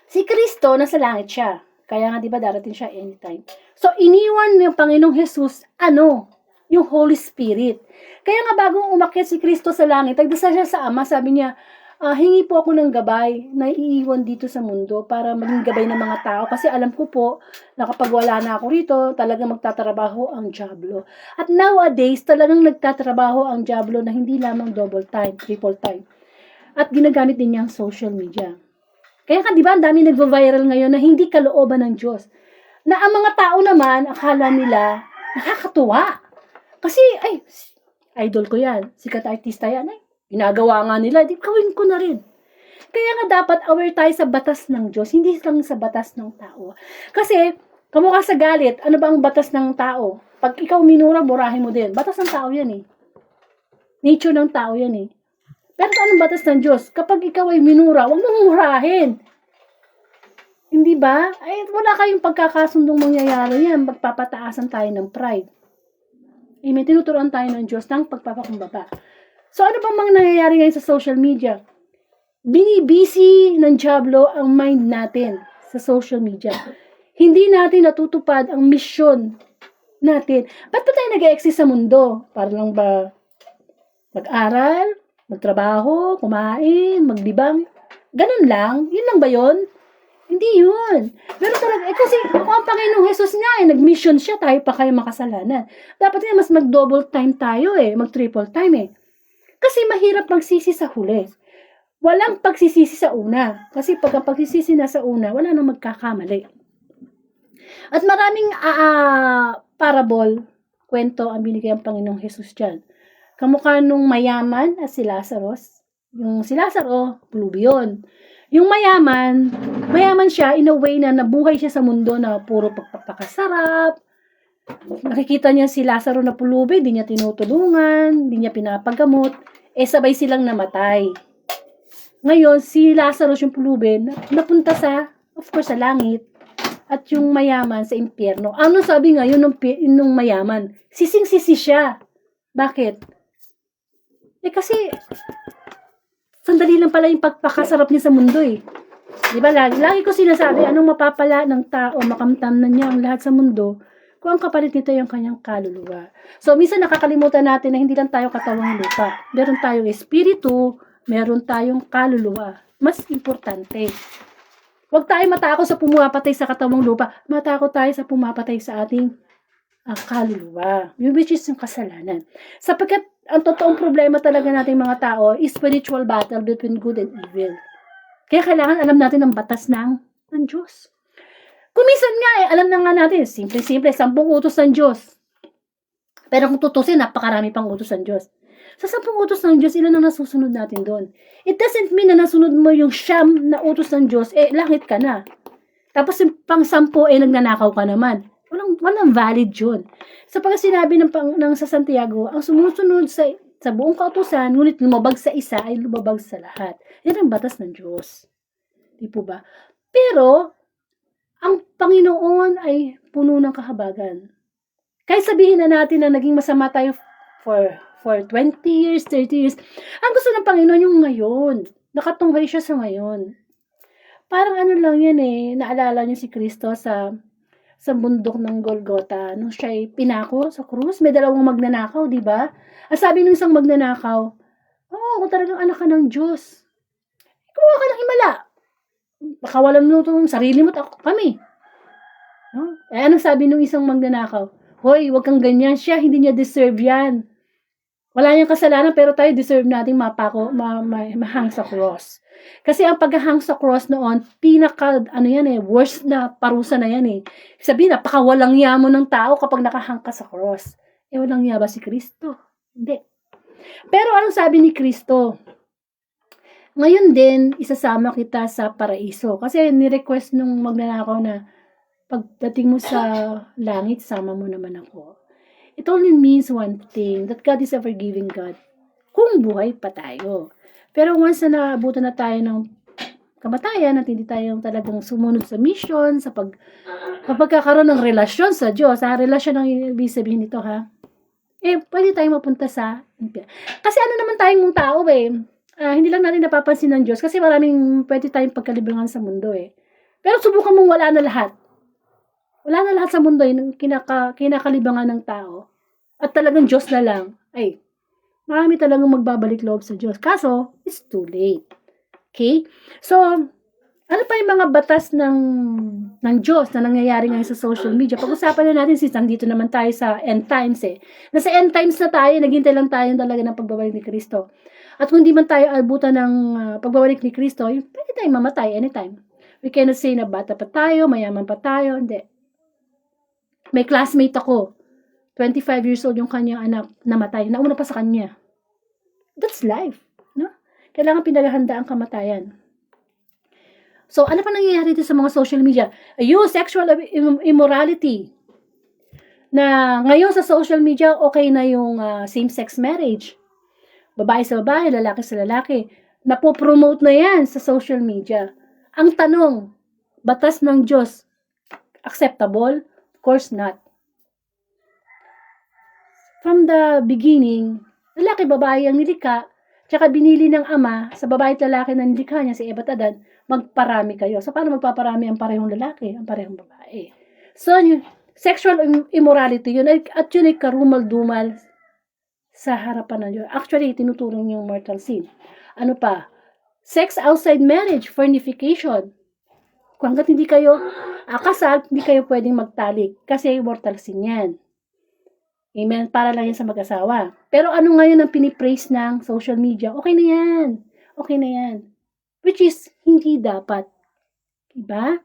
si Kristo nasa langit siya. Kaya nga diba darating siya anytime. So, iniwan ng Panginoong Hesus, yung Holy Spirit. Kaya nga bago umakyat si Kristo sa langit, nagdasal siya sa Ama, sabi niya, hingi po ako ng gabay na iiwan dito sa mundo para maging gabay ng mga tao. Kasi alam ko po na kapag wala na ako rito, talagang magtatrabaho ang dyablo. At nowadays, talagang nagtatrabaho ang dyablo na hindi lamang double time, triple time. At ginagamit din niya ang social media. Kaya di ba, ang dami nagvo-viral ngayon na hindi kalooban ng Diyos. Na ang mga tao naman, akala nila, nakakatuwa. Kasi, idol ko yan. Sikat artista yan. Ginagawa nga nila. Gawin ko na rin. Kaya nga dapat aware tayo sa batas ng Diyos, hindi lang sa batas ng tao. Kasi, kamukha sa galit, ano ba ang batas ng tao? Pag ikaw minura, burahin mo din. Batas ng tao yan Nature ng tao yan eh. Pero anong batas ng Diyos? Kapag ikaw ay minura, huwag mong murahin. Hindi ba? Ay, wala kayong pagkakasundong mangyayari yan. Magpapataasan tayo ng pride. May tinuturuan tayo ng Diyos ng pagpapakumbaba. So, ano ba mga nangyayari ngayon sa social media? Binibisi ng Diablo ang mind natin sa social media. Hindi natin natutupad ang misyon natin. Ba't ba tayo nag-e-exist sa mundo? Para lang ba mag-aral, magtrabaho, kumain, maglibang? Ganun lang? Yun lang ba yun? Hindi yun. Pero talaga, kasi ako ang Panginoong Jesus nga nag-mission siya, tayo pa kayo makasalanan. Dapat nga mas mag-double time tayo mag-triple time Kasi mahirap magsisi sa huli. Walang pagsisisi sa una. Kasi pag ang pagsisisi na sa una, wala nang magkakamali. At maraming parable, kwento ang binigay ang Panginoong Jesus dyan. Kamukha nung mayaman at si Lazarus. Yung si Lazaro, pulubi yun. Yung mayaman siya in a way na nabuhay siya sa mundo na puro pagpapakasarap. Nakikita niya si Lazaro na pulubi, di niya tinutulungan, di niya pinapagamot, sabay silang namatay. Ngayon, si Lazarus yung pulubi, napunta of course, sa langit, at yung mayaman sa impyerno. Ano sabi ngayon nung mayaman? Sising-sisi siya. Bakit? Kasi, sandali lang pala yung pagpakasarap niya sa mundo Diba? Lagi ko sinasabi, anong mapapala ng tao, makamtam na niya ang lahat sa mundo, kung ang kapalit nito yung kanyang kaluluwa. So, minsan nakakalimutan natin na hindi lang tayo katawang lupa. Meron tayong espiritu, meron tayong kaluluwa. Mas importante. Huwag tayo matakot sa pumapatay sa katawang lupa. Matakot tayo sa pumapatay sa ating kaluluwa. Which is yung kasalanan. Sapagkat ang totoong problema talaga nating mga tao is spiritual battle between good and evil. Kaya kailangan alam natin ang batas ng Diyos. Kuminsan nga alam na nga natin, simple-simple, 10 utos ng Diyos. Pero kung tutusin, napakarami pang utos ng Diyos. Sa 10 utos ng Diyos, ilan ang nasusunod natin doon? It doesn't mean na nasunod mo yung 9 na utos ng Diyos, langit ka na. Tapos yung pang 10, nagnanakaw ka naman. Walang valid yun. Sapagkat sinabi ng sa Santiago, ang sumusunod sa buong kautusan, ngunit lumabag sa isa ay lumabag sa lahat. Yan ang batas ng Diyos. Di po ba? Pero, ang Panginoon ay puno ng kahabagan. Kahit sabihin na natin na naging masama tayo for 20 years, 30 years, ang gusto ng Panginoon yung ngayon. Nakatunghay siya sa ngayon. Parang ano lang yan naalala niyo si Kristo sa bundok ng Golgota, nung siya'y pinako sa krus, may 2 magnanakaw, di ba? At sabi ng isang magnanakaw, kung talagang anak ka ng Diyos, kuha ka ng himala. Baka walang nutong sarili mo, kami. Anong sabi ng isang magnanakaw? Hoy, wag kang ganyan, siya, hindi niya deserve yan. Wala niyang kasalanan, pero tayo deserve nating mahang sa cross. Kasi ang paghahang sa cross noon, worst na parusa na yan Sabihin, napakawalang ya mo ng tao kapag nakahang ka sa cross. Walang ya ba si Kristo? Hindi. Pero anong sabi ni Kristo? Ngayon din, isasama kita sa paraiso. Kasi ni-request nung magnanakaw na pagdating mo sa langit, sama mo naman ako. It only means one thing, that God is a forgiving God. Kung buhay pa tayo. Pero once na naabutan na tayo ng kamatayan at hindi tayo talagang sumunod sa mission, sa pagkakaroon ng relasyon sa Diyos, relasyon ang ibig sabihin nito pwede tayong mapunta sa impyerno. Kasi ano naman tayong tao hindi lang natin napapansin ng Diyos kasi maraming pwede tayong pagkalibangan sa mundo Pero subukan mong wala na lahat. Wala na lahat sa mundo yung kinakalibangan ng tao. At talagang Diyos na lang. Marami talagang magbabalik loob sa Diyos. Kaso, it's too late. Okay? So, ano pa yung mga batas ng Diyos na nangyayari ngayon sa social media? Pag-usapan na natin since nandito naman tayo sa end times Nasa end times na tayo, naghintay lang tayo talaga ng pagbabalik ni Kristo. At kung hindi man tayo abutan ng pagbabalik ni Kristo, pwede tayong mamatay anytime. We cannot say na bata pa tayo, mayaman pa tayo. Hindi. May classmate ako. 25 years old yung kanyang anak namatay. Nauna pa sa kanya. That's life. No? Kailangan pinaghahanda ang kamatayan. So, ano pa nangyayari dito sa mga social media? Sexual immorality. Na ngayon sa social media, okay na yung same-sex marriage. Babae sa babae, lalaki sa lalaki. Napopromote na yan sa social media. Ang tanong, batas ng Diyos, acceptable? Of course not. From the beginning, lalaki, babae ang nilikha, tsaka binili ng ama sa babae at lalaki na nilikha niya, si Eva at Adan, magparami kayo. So, paano magpaparami ang parehong lalaki, ang parehong babae? So, sexual immorality yun, at yun ay karumal-dumal sa harapan ng Diyos. Actually, tinuturing yung mortal sin. Ano pa? Sex outside marriage, fornication. Kung hanggat hindi kayo kasal, hindi kayo pwedeng magtalik kasi mortal sin yan. Amen? Para lang yan sa mag-asawa. Pero ano ngayon ang pinipraise ng social media? Okay na yan. Okay na yan. Which is, hindi dapat. Diba?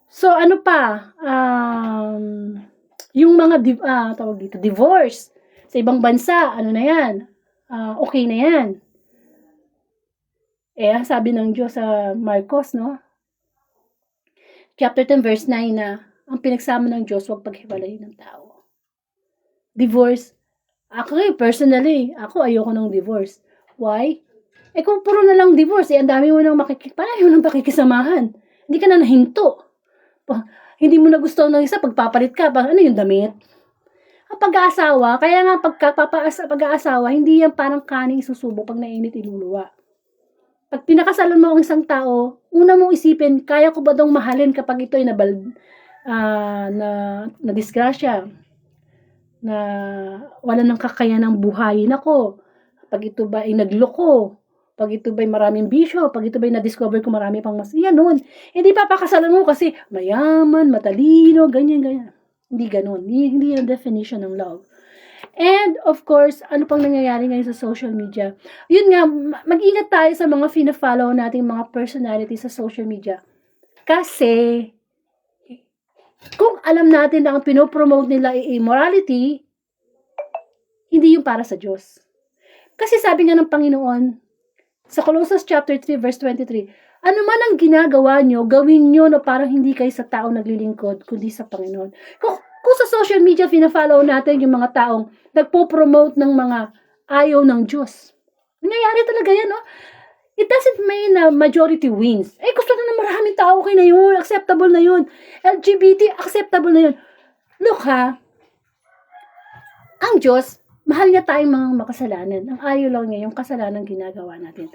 So, ano pa? Yung mga, tawag dito, divorce. Sa ibang bansa, ano na yan? Okay na yan. Sabi ng Diyos sa Marcos, no? Chapter 10, verse 9 na, ang pinagsama ng Diyos, huwag paghiwalayin ng tao. Divorce. Ako personally, ayoko ng divorce. Why? Kung puro na lang divorce, ang dami mo nang parayo nang pakikisamahan. Hindi ka na nahinto. Hindi mo na gusto ng isa, pagpapalit ka, ano yung damit? Ang pag-aasawa, kaya nga pag-aasawa, hindi yan parang kaning susubo pag nainit iluluwa. Pag pinakasalan mo ang isang tao, una mong isipin, kaya ko ba daw mahalin kapag ito ay na disgrasya? Na wala nang kakayanang buhayin ako. Pag ito ba ay nagloko, pag ito ba ay maraming bisyo, pag ito ba ay na-discover ko marami pang mas, yan nun. Hindi papakasalan mo kasi mayaman, matalino, ganyan. Hindi ganun. Hindi yung definition ng love. And, of course, ano pang nangyayari ngayon sa social media? Yun nga, mag-ingat tayo sa mga fina-follow nating mga personality sa social media. Kasi, kung alam natin na ang pinopromote nila ay immorality, hindi yung para sa Diyos. Kasi sabi nga ng Panginoon, sa Colossians chapter 3, verse 23, ano man ang ginagawa nyo, gawin nyo na parang hindi kayo sa tao naglilingkod, kundi sa Panginoon. Kung sa social media, fina-follow natin yung mga taong nagpo-promote ng mga ayaw ng Diyos. Nangyayari talaga yan, no? It doesn't mean na majority wins. Gusto na ng maraming tao, okay na yun, acceptable na yun. LGBT, acceptable na yun. Look ha, ang Diyos, mahal niya tayong mga makasalanan. Ang ayaw lang niya yung kasalanan ginagawa natin.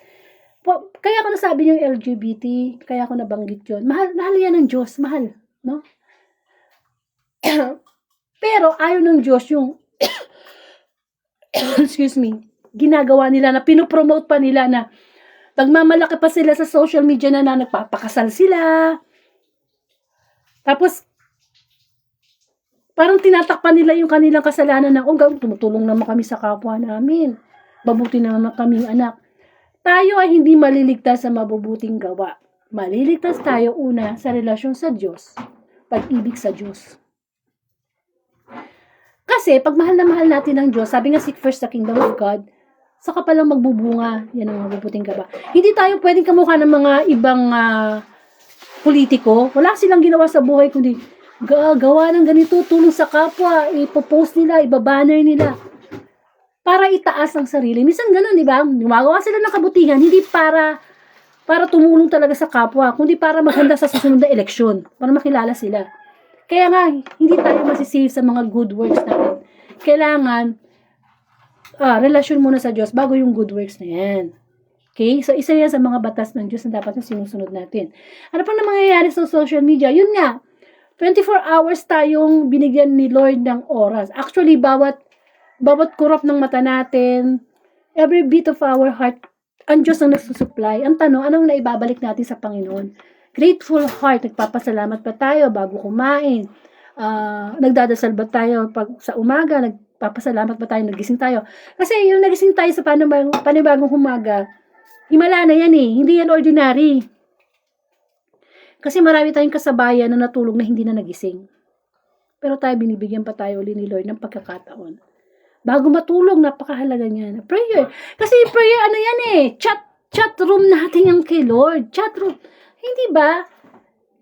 Kaya ko nasabi yung LGBT, kaya ko nabanggit yun. Mahal yan ng Diyos, mahal. No? Pero ayaw ng Diyos yung excuse me, ginagawa nila na pinopromote pa nila na nagmamalaki pa sila sa social media na nagpapakasal sila. Tapos, parang tinatakpan nila yung kanilang kasalanan na, tumutulong naman kami sa kapwa namin. Mabuti naman kaming anak. Tayo ay hindi maliligtas sa mabubuting gawa. Maliligtas tayo una sa relasyon sa Diyos, pag-ibig sa Diyos. Kasi, pag mahal na mahal natin ng Diyos, sabi nga, seek first the kingdom of God, saka palang magbubunga yan ang mabubuting gawa. Hindi tayo pwedeng kamukha ng mga ibang politiko. Wala silang ginawa sa buhay kundi gawa ng ganito, tulong sa kapwa, ipopost nila, ibabanner nila para itaas ang sarili. Minsan ganun, di ba? Gumagawa sila ng kabutihan, hindi para tumulong talaga sa kapwa, kundi para maghanda sa susunod na eleksyon, para makilala sila. Kaya nga, hindi tayo masisave sa mga good works natin. Kailangan relasyon muna sa Diyos bago yung good works na yan. Okay? So, isa yan sa mga batas ng Diyos na dapat na sinusunod natin. Ano pang na mangyayari sa social media? Yun nga, 24 hours tayong binigyan ni Lord ng oras. Actually, bawat kurap ng mata natin, every beat of our heart, ang Diyos ang nagsusupply. Ang tanong, anong naibabalik natin sa Panginoon? Grateful heart, nagpapasalamat ba tayo bago kumain? Nagdadasal ba tayo sa umaga? Nagpapasalamat ba tayo? Nagising tayo? Kasi yung nagising tayo sa panibagong umaga, himala na yan eh. Hindi yan ordinary. Kasi marami tayong kasabayan na natulog na hindi na nagising. Pero tayo, binibigyan pa tayo ulit ni Lord ng pagkakataon. Bago matulog, napakahalaga niyan. Prayer. Kasi prayer, ano yan eh? Chat room natin yung kay Lord. Chat room. Hindi ba?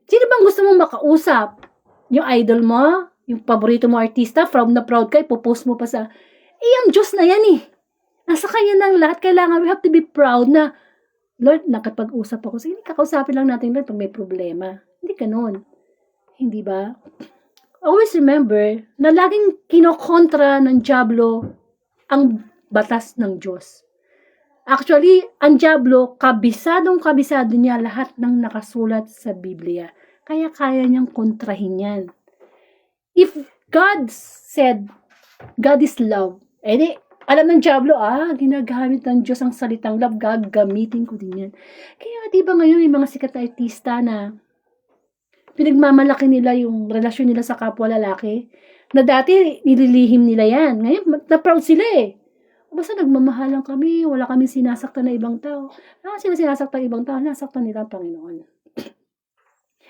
Sino bang gusto mong makausap? Yung idol mo? Yung paborito mo artista? Proud na proud ka? Ipopost mo pa sa... ang Diyos na yan eh. Nasa kanya ng lahat. Kailangan, we have to be proud na, Lord, nakapag-usap ako. Sige, kakausapin lang natin, Lord, pag may problema. Hindi ganun. Hindi ba? Always remember na laging kinokontra ng dyablo ang batas ng Diyos. Actually, ang dyablo, kabisado niya lahat ng nakasulat sa Biblia. Kaya kaya niyang kontrahin yan. If God said, God is love, edi, alam ng dyablo, ginagamit ng Diyos ang salitang love, gagamitin ko din yan. Kaya di ba ngayon may mga sikat na artista na pinagmamalaki nila yung relasyon nila sa kapwa lalaki, na dati nililihim nila yan. Ngayon, na-proud sila eh. Basta nagmamahalan kami, wala kami sinasaktan na ibang tao. Sila sinasaktan ibang tao, nasaktan nila ang Panginoon.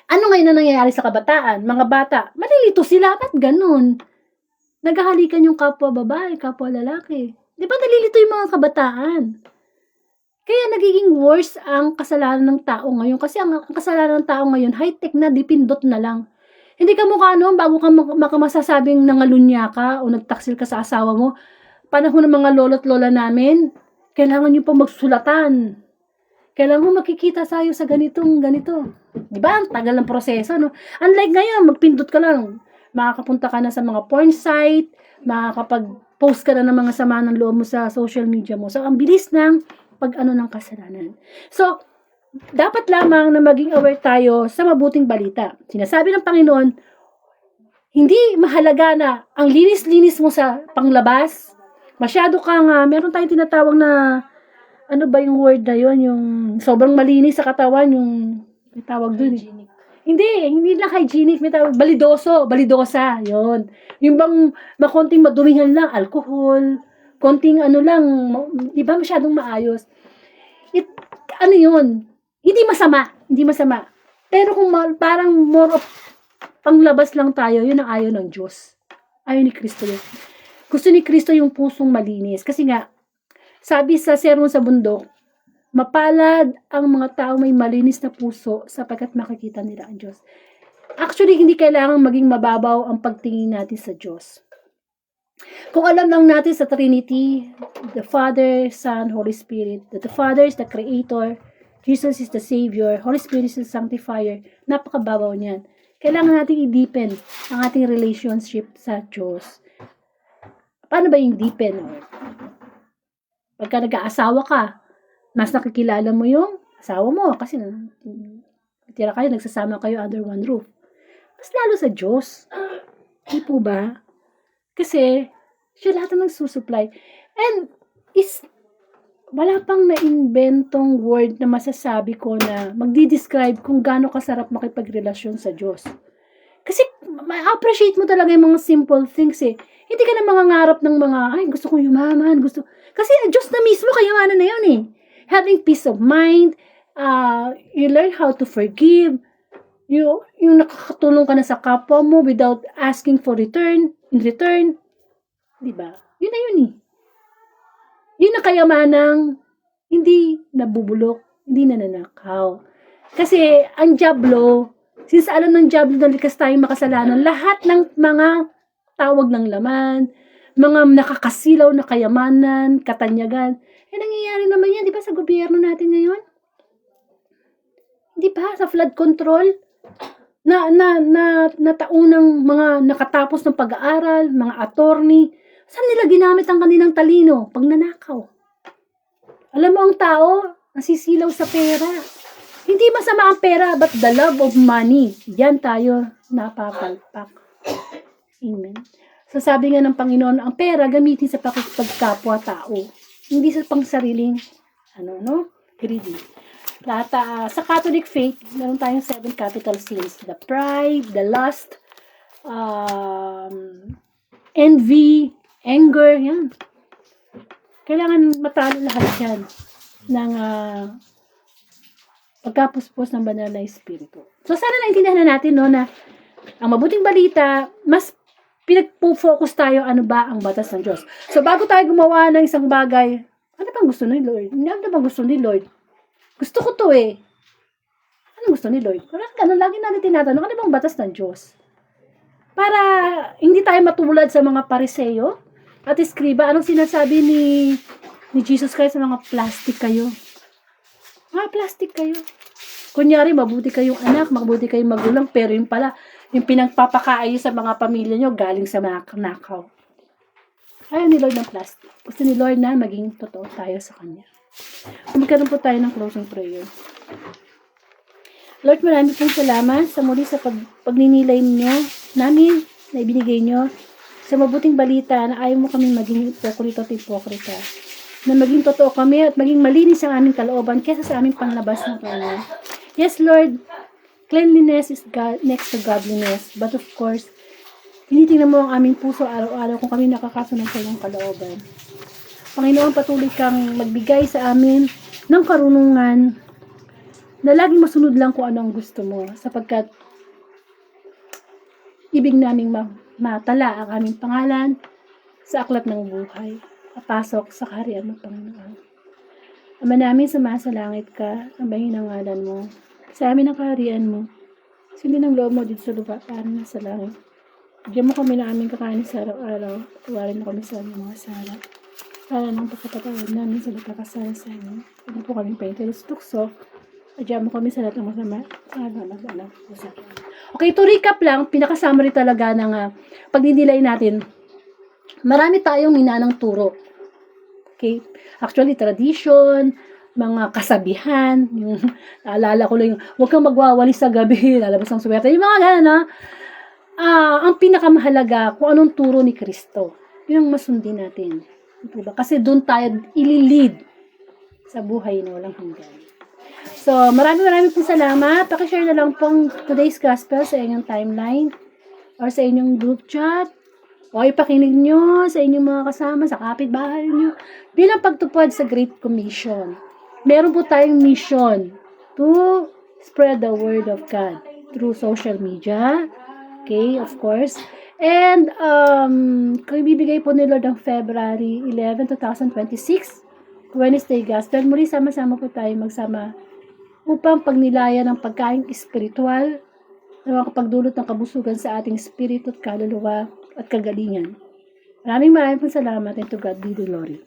Ano ngayon na nangyayari sa kabataan? Mga bata, malilito sila, ba't ganun? Naghahalikan yung kapwa babae, kapwa lalaki. Di ba nalilito yung mga kabataan? Kaya nagiging worse ang kasalanan ng tao ngayon. Kasi ang kasalanan ng tao ngayon, high-tech na, dipindot na lang. Hindi ka mukha noon, bago ka makamasasabing nangalunya ka o nagtaksil ka sa asawa mo, panahon ng mga lolo't lola namin, kailangan nyo pa magsulatan. Kailangan mo makikita sa'yo sa ganito. Di ba? Ang tagal ng proseso, no? Unlike ngayon, magpindot ka lang. Makakapunta ka na sa mga porn site, makakapag-post ka na ng mga sama ng loob mo sa social media mo. So, ang bilis ng pag-ano ng kasalanan. So, dapat lamang na maging aware tayo sa mabuting balita. Sinasabi ng Panginoon, hindi mahalaga na ang linis-linis mo sa panglabas. Masyado kang, meron tayong tinatawag na, ano ba yung word na yun? Yung sobrang malinis sa katawan, yung may tawag dun. Hindi lang hygienic, may tawag, balidosa, yun. Yung bang makonting madumihan lang, alcohol, konting ano lang, di ba masyadong maayos. Ano yun? Hindi masama. Pero kung parang more of panglabas lang tayo, yun ang ayaw ng Diyos. Ayaw ni Kristo yun. Gusto ni Kristo yung pusong malinis. Kasi nga, sabi sa Sermon sa Bundok, mapalad ang mga tao may malinis na puso sapagkat makikita nila ang Diyos. Actually, hindi kailangan maging mababaw ang pagtingin natin sa Diyos. Kung alam lang natin sa Trinity, the Father, Son, Holy Spirit, that the Father is the Creator, Jesus is the Savior, Holy Spirit is the Sanctifier, napakababaw niyan. Kailangan natin i-deepen ang ating relationship sa Diyos. Paano ba yung deepen? Pagka nag-aasawa ka, mas nakikilala mo yung asawa mo kasi tira kayo, nagsasama kayo under one roof. Mas lalo sa Diyos. Hindi po ba? Kasi, siya lahat ang nagsusupply. And, wala pang na-inventong word na masasabi ko na magdi-describe kung gaano kasarap makipagrelasyon sa Diyos. Kasi, ma-appreciate mo talaga yung mga simple things eh. Hindi ka na mangangarap ng mga, gusto kong yumaman, Kasi, Diyos na mismo, kayamanan na yun eh. Having peace of mind, you learn how to forgive, yung nakakatulong ka na sa kapwa mo without asking for in return. Diba? Yun na yun eh. Yun na kayamanang hindi nabubulok, hindi nananakaw. Kasi ang dyablo, since alam ng dyablo na likas tayong makasalanan, lahat ng mga tawag ng laman, mga nakakasilaw na kayamanan, katanyagan, nangyayari naman yan, di ba, sa gobyerno natin ngayon? Di ba, sa flood control, na taunang mga nakatapos ng pag-aaral, mga attorney, saan nila ginamit ang kanilang talino? Pag nanakaw. Alam mo, ang tao, nasisilaw sa pera. Hindi masama ang pera, but the love of money. Yan tayo napapalpak. Amen. So sabi nga ng Panginoon, ang pera gamitin sa pagkapwa-tao. Hindi sa pangsariling, greedy. Sa Catholic faith, meron tayong 7 capital sins. The pride, the lust, envy, anger, yan. Kailangan matalo lahat yan ng pagkapuspos ng banal na espiritu. So, sana naintindihan na natin, na ang mabuting balita, mas pinag-focus tayo ano ba ang batas ng Diyos. So, bago tayo gumawa ng isang bagay, ano bang gusto ni Lord? Ano bang gusto ni Lord? Gusto ko to eh. Ano gusto ni Lord? Ganun, lagi natin tinatanong, ano bang batas ng Diyos? Para hindi tayo matulad sa mga Pariseo at Eskriba. Anong sinasabi ni Jesus Christ sa mga plastic kayo. Mga plastic kayo. Kunyari, mabuti kayong anak, mabuti kayong magulang, pero yung pala, yung pinagpapakain sa mga pamilya nyo galing sa mga nakaw. Ayaw ni Lord ng plastic. Gusto ni Lord na maging totoo tayo sa Kanya. Magkaroon po tayo ng closing prayer. Lord, marami pong salamat sa muli sa pagninilay nyo namin na ibinigay nyo sa mabuting balita na ayaw mo kami maging hipokrito at hipokrita. Na maging totoo kami at maging malinis ang aming kalooban kesa sa aming panlabas ng Kanya. Yes, Lord, cleanliness is next to godliness. But of course, tinitingnan mo ang aming puso araw-araw kung kami nakakasunod sa iyong kalooban. Panginoon, patuloy kang magbigay sa amin ng karunungan na laging masunod lang kung ano ang gusto mo, sapagkat ibig naming matala ang aming pangalan sa aklat ng buhay, papasok sa kaharian mo, Panginoon. Ama namin, sumasalangit ka, ambahin ang ngalan mo, sa amin ang kaharian mo, sundin ang loob mo dito sa lupa, parang sa langit. Diyan mo kami na aming kakain sa araw-araw, tuwarin mo kami sa aming mga sala. Para ng pagkatawad namin sa nagkakasala sa inyo. Ano po kami paintilis tukso. Adyan mo kami sa lahat ng masama. Okay, to recap lang, pinaka-summary talaga ng pagdidilay natin. Marami tayong minanang turo. Okay? Actually, tradition, mga kasabihan, yung naalala ko lang yung, huwag kang magwawalis sa gabi, lalabas ng swerte, yung mga gano'n na, ang pinakamahalaga, kung anong turo ni Kristo. Yun ang masundin natin. Diba? Kasi doon tayo ililid sa buhay na walang hanggan. So, maraming pong salamat. Pakishare na lang pong today's gospel sa inyong timeline or sa inyong group chat o ipakinig nyo sa inyong mga kasama, sa kapitbahay nyo bilang pagtupad sa Great Commission. Meron po tayong mission to spread the word of God through social media. Okay, of course. And, kung ibibigay po ni Lord ng February 11, 2026, Wednesday Gospel, muli sama-sama po tayo magsama upang pagnilaya ng pagkain espiritual na makapagdulot ng kabusugan sa ating espiritu at kaluluwa at kagalingan. Maraming pong salamat and to God be the glory.